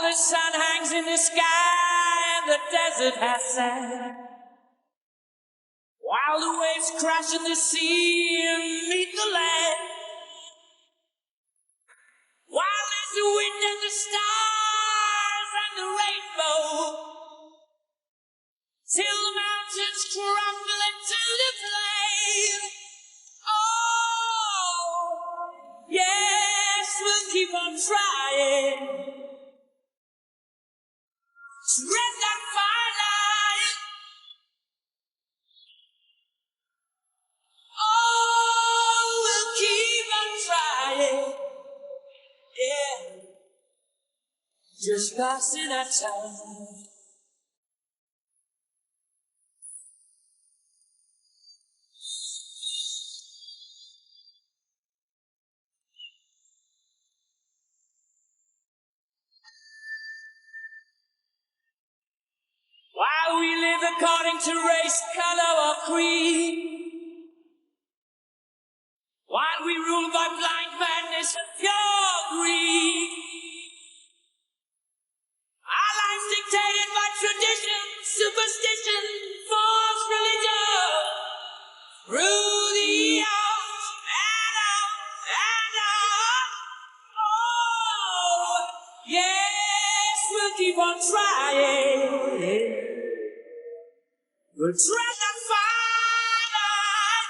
While the sun hangs in the sky and the desert has sand, while the waves crash in the sea and meet the land, while there's the wind and the stars and the rainbow, till the mountains crumble into the plain. Oh, yes, we'll keep on trying. Tread that fine line. Oh, we'll keep on trying. Yeah, just passing our time. While we live according to race, color, or creed, while we rule by blind madness and pure greed, our lives dictated by tradition, superstition, false religion, through the out and out and out. Oh, yes, we'll keep on trying. We'll tread the fine line.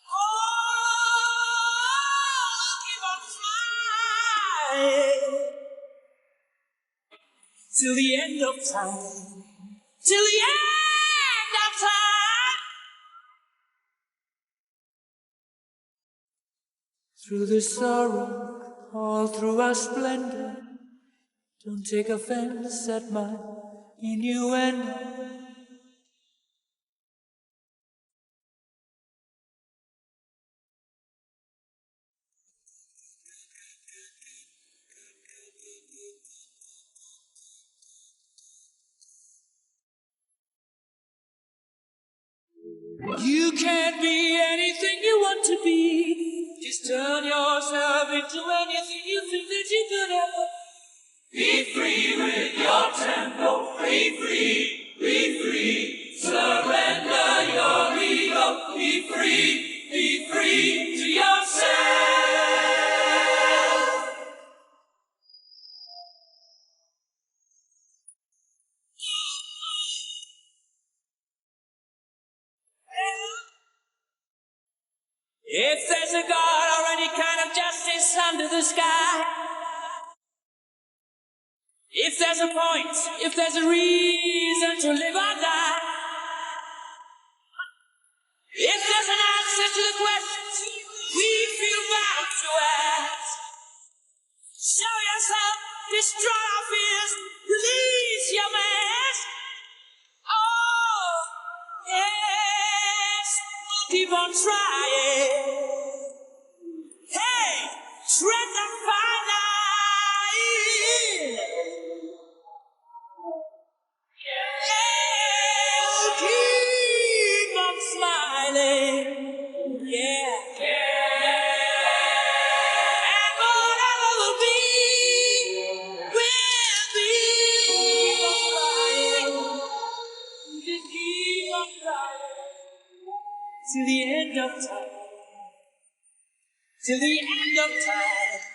Oh, we'll keep on flying till the end of time. Till the end of time. Through the sorrow, all through our splendor, don't take offense at my innuendo. You can't be anything you want to be. Just turn yourself into anything you think that you could ever. Be free with your tempo. Be free, be free. Surrender your ego. Be free to yourself. If there's a God or any kind of justice under the sky, if there's a point, if there's a reason to live or die, if there's an answer to the questions we feel bound to ask, show yourself, destroy our fears, release your mask. Oh, yes, keep on trying. Hey, tread the fine line. Yeah, keep on smiling. Yeah, and whatever will be, will be. Keep on trying. Just keep on trying till the end of time. Till the end of time.